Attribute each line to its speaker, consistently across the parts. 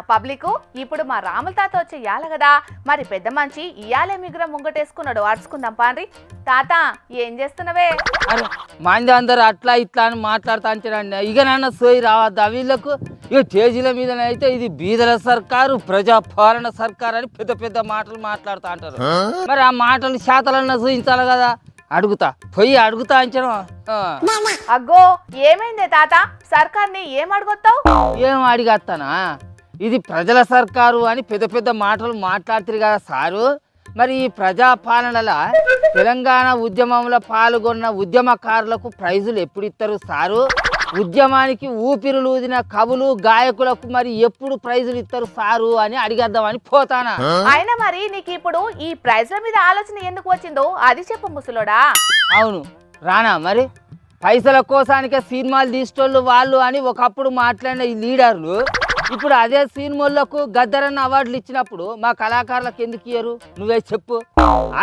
Speaker 1: Public ఇప్పుడు మా రాముల తాత వచ్చి ఇయ్యాల కదా, మరి పెద్ద మంచి ఇయ్యాలే మిగురం ముంగటేసుకున్నాడు, అడుచుకుందాం పాండ్రి. తాత ఏం చేస్తున్నావే?
Speaker 2: అరే మంది అందరు అట్లా ఇట్లా అని మాట్లాడుతా అంటారండి. ఇక నాన్న సోయి రావద్దా వీళ్ళకు? ఇక స్టేజీల మీదనైతే ఇది బీదల సర్కారు, ప్రజాపాలన సర్కారు అని పెద్ద పెద్ద మాటలు మాట్లాడుతూ అంటారు. మరి ఆ మాటలు శాతలన్నా చూపించాలి కదా. అడుగుతా అంచనా.
Speaker 1: అగ్గో ఏమైందే తాత? సర్కార్ని ఏం అడుగుతావు?
Speaker 2: ఏం అడిగేస్తానా? ఇది ప్రజల సర్కారు అని పెద్ద పెద్ద మాటలు మాట్లాడుతారు కదా సారు. మరి ఈ ప్రజాపాలనల తెలంగాణ ఉద్యమంలో పాల్గొన్న ఉద్యమకారులకు ప్రైజులు ఎప్పుడు ఇస్తారు సారు? ఉద్యమానికి ఊపిరులు ఊదిన కవులు గాయకులకు మరి ఎప్పుడు ప్రైజులు ఇస్తారు సారు అని అడిగేద్దామని పోతానా.
Speaker 1: అయినా మరి నీకు ఇప్పుడు ఈ ప్రైజ్ల మీద ఆలోచన ఎందుకు వచ్చిందో అది చెప్పు ముసలోడా.
Speaker 2: అవును రానా, మరి పైసల కోసానికే సినిమాలు తీసేటోళ్ళు వాళ్ళు అని ఒకప్పుడు మాట్లాడిన ఈ లీడర్లు ఇప్పుడు అదే సినిమాలకు గద్దరన్న అవార్డులు ఇచ్చినప్పుడు మా కళాకారులకు ఎందుకు ఇయ్యరు? నువ్వే చెప్పు.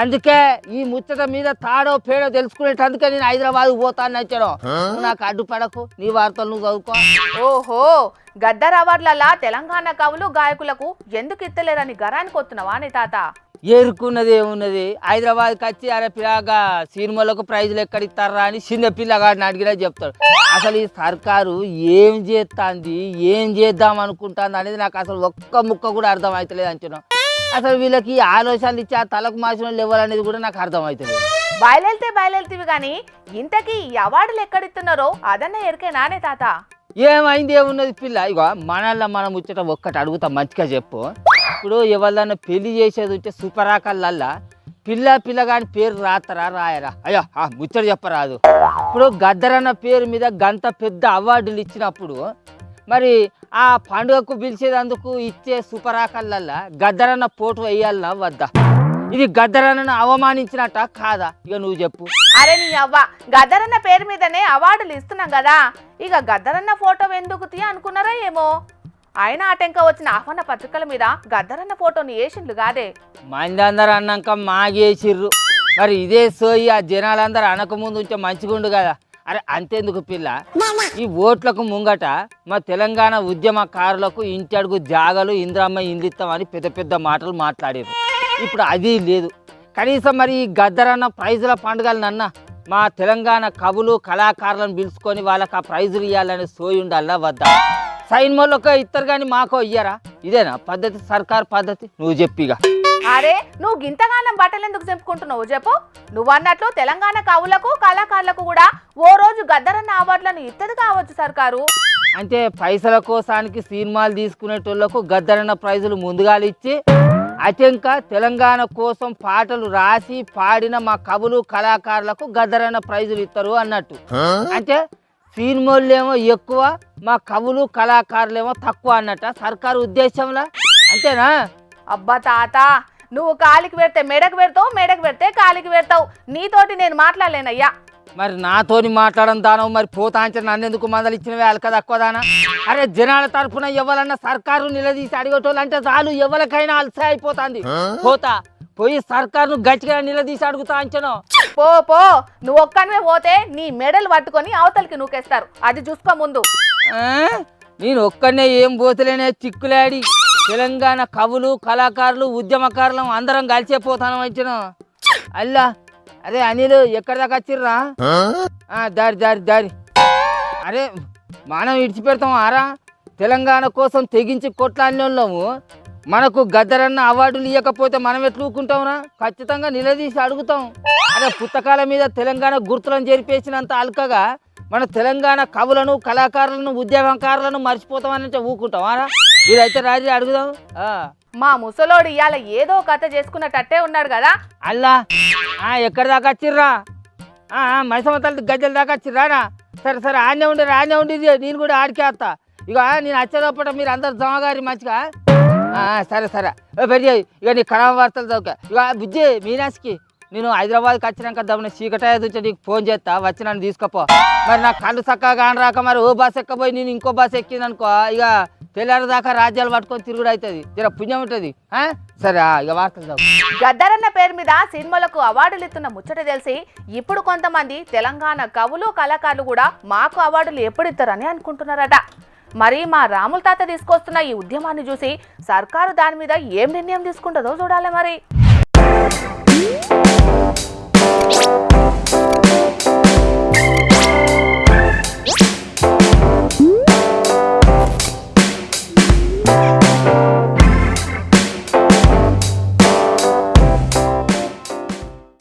Speaker 2: అందుకే ఈ ముచ్చట మీద తాడో పేడో తెలుసుకునేటందుకే నేను హైదరాబాద్ పోతాను నచ్చడం. నాకు అడ్డుపడకు, నీ వార్తలు నువ్వు చదువుకో.
Speaker 1: ఓహో, గద్దర్ అవార్డులలా తెలంగాణ కవులు గాయకులకు ఎందుకు ఇత్తలేరని గరానికి వస్తున్నావా నీ తాత?
Speaker 2: ఏరుకున్నది ఏమున్నది, హైదరాబాద్కి వచ్చి అరే పిల్లగా సినిమాలకు ప్రైజులు ఎక్కడ ఇస్తారా అని చిన్న పిల్లగాడిని అడిగినా చెప్తాడు. అసలు ఈ సర్కారు ఏం చేస్తుంది, ఏం చేద్దాం అనుకుంటుంది అనేది నాకు అసలు ఒక్క ముక్క కూడా అర్థం అవుతలేదు అంటున్నాను. అసలు వీళ్ళకి ఆలోచనలు ఇచ్చి ఆ తలకు మాసిన లేవాలనేది కూడా నాకు అర్థం అవుతలేదు.
Speaker 1: బయలుదేరితివి కానీ ఇంతకీ ఈ అవార్డులు ఎక్కడిస్తున్నారో అదన్నా ఎరికేనానే తాత?
Speaker 2: ఏమైంది ఏమున్నది పిల్ల, ఇగో మనల్ని మనం ముచ్చట ఒక్కటి అడుగుతా మంచిగా చెప్పు. ఇప్పుడు ఎవరిదన్నా పెళ్లి చేసేది ఉంటే సూపరాకల్లల్లా పిల్లగాని పేరు రాస్తారా రాయరా? అయ్యో ముచ్చట చెప్పరాదు. ఇప్పుడు గద్దరన్న పేరు మీద గంత పెద్ద అవార్డులు ఇచ్చినప్పుడు మరి ఆ పండుగకు పిలిచేదందుకు ఇచ్చే సూపరాకల్లల్లా గద్దరన్న ఫోటో వేయాలన్నా వద్దా? ఇది గద్దరన్నను అవమానించినట్ట కాదా? ఇక నువ్వు చెప్పు.
Speaker 1: అరే నీ అవ్వ, గద్దరన్న పేరు మీదనే అవార్డులు ఇస్తున్నాం కదా, ఇక గద్దరన్న ఫోటో ఎందుకు తీ అనుకున్నారా ఏమో. ఆయన ఆటంక వచ్చిన ఆహ్వాన పత్రికల మీద గద్దరన్న ఫోటోని వేసిండ్లు కాదే.
Speaker 2: మంది అందరు అన్నాక మాగేసిర్రు. మరి ఇదే సోయి ఆ జనాలందరూ అనకముందు ఉంటే మంచిగుండు కదా. అరే అంతేందుకు పిల్ల, ఈ ఓట్లకు ముంగట మా తెలంగాణ ఉద్యమకారులకు ఇంటి అడుగు జాగలు ఇంద్రమ్మ ఇండ్లు ఇస్తామని పెద్ద పెద్ద మాటలు మాట్లాడారు. ఇప్పుడు అది లేదు. కనీసం మరి ఈ గద్దరన్న ప్రైజుల పండుగలనన్నా మా తెలంగాణ కవులు కళాకారులను పిలుచుకొని వాళ్ళకి ఆ ప్రైజులు ఇవ్వాలని సోయి ఉండాలా వద్దా? సైన్ మొల్లకో ఇస్తారు కానీ మాకో ఇయ్యరా? ఇదేనా పద్ధతి, సర్కార్ పద్ధతి? నువ్వు చెప్పిగా.
Speaker 1: అరే నువ్వు గింతగానం బట్టలు ఎందుకు చెప్పుకుంటున్నావు చెప్పు. నువ్వు అన్నట్లు తెలంగాణ కవులకు కళాకారులకు కూడా ఓ రోజు గద్దరన్న అవార్డులను ఇత్తది కావచ్చు సర్కారు.
Speaker 2: అంటే పైసల కోసానికి సినిమాలు తీసుకునేటోళ్లకు గద్దరన్న ప్రైజులు ముందుగా ఇచ్చి అటెంక తెలంగాణ కోసం పాటలు రాసి పాడిన మా కవులు కళాకారులకు గద్దరన్న ప్రైజులు ఇస్తారు అన్నట్టు. అంటే సినిమాలేమో ఎక్కువ, మా కవులు కళాకారులేమో తక్కువ అన్నట్ట సర్కారు ఉద్దేశంలా, అంతేనా?
Speaker 1: అబ్బా తాత, నువ్వు కాలికి పెడితే మెడకు పెడతావు, మెడకు పెడితే కాలికి పెడతావు. నీతోటి నేను మాట్లాడలేనయ్యా.
Speaker 2: మరి నాతోని మాట్లాడడం దానవు, మరి పోతాంచ నన్ను ఎందుకు మందలు ఇచ్చినవే అలక తక్కువదానా? అరే జనాల తరఫున ఎవరన్నా సర్కారు నిలదీసి అడిగేటోళ్ళు అంటే చాలు, ఎవరికైనా అలసే అయిపోతుంది. పోయి సర్కారును గట్టిగా నిలదీసి అడుగుతా అంచను.
Speaker 1: పో నువ్వు ఒక్కనివే పోతే నీ మెడలు పట్టుకొని అవతలికి నూకేస్తారు, అది చూసుకో ముందు.
Speaker 2: నేను ఒక్కనే ఏం పోతలేనే చిక్కులాడి. తెలంగాణ కవులు కళాకారులు ఉద్యమకారులు అందరం కలిసిపోతాను అంచను. అల్లా అరే అనిల్ ఎక్కడి దాకా వచ్చిర్రా? దారి అరే మనం విడిచిపెడతాం ఆరా? తెలంగాణ కోసం తెగించి కొట్లాడినోళ్ళము. మనకు గద్దరన్న అవార్డులు ఇవ్వకపోతే మనం ఎట్లా ఊకుంటాంరా? ఖచ్చితంగా నిలదీసి అడుగుతాం. అరే పుస్తకాల మీద తెలంగాణ గుర్తులను జరిపేసినంత అల్కగా మన తెలంగాణ కవులను కళాకారులను ఉద్యమకారులను మర్చిపోతామని ఊకుంటాం. మీరైతే రాజీ అడుగుదాం.
Speaker 1: మా ముసలోడు ఇవాళ ఏదో కథ చేసుకున్నట్టే ఉన్నాడు కదా.
Speaker 2: అల్లా ఎక్కడి దాకా వచ్చిర్రా? మైసమ్మ తల్లి గజ్జల దాకా వచ్చిర్రానా? సరే ఆనే ఉండి నేను కూడా ఆడికేస్తా. ఇక నేను వచ్చేటప్పుడు మీరు అందరు జమగారి మంచిగా. సరే పెరిగి ఇక నీ కళా వార్తలు చదువుక. ఇక బుజ్జి మీనాస్కి నేను హైదరాబాద్కి వచ్చినాక దమ్మున చీకటాయ నీకు ఫోన్ చేస్తా, వచ్చి నన్ను తీసుకుపో. మరి నాకు కళ్ళు చక్కగా కానరాక మరి ఓ బస్సు ఎక్కపోయి నేను ఇంకో బస్సు ఎక్కింది అనుకో, ఇక తెల్లారి దాకా రాజ్యాలు పట్టుకొని తిరుగుడు అవుతుంది, జర పుణ్యం ఉంటుంది. సరే ఇక వార్తలు చదువు.
Speaker 1: గద్దరన్న పేరు మీద సినిమాలకు అవార్డులు ఇస్తున్న ముచ్చట తెలిసి ఇప్పుడు కొంతమంది తెలంగాణ కవులు కళాకారులు కూడా మాకు అవార్డులు ఎప్పుడు ఇస్తారని అనుకుంటున్నారట. మరి మా రాముల తాత తీసుకొస్తున్న ఈ ఉద్యమాన్ని చూసి సర్కారు దాని మీద ఏం నిర్ణయం తీసుకుంటుందో చూడాలి మరి.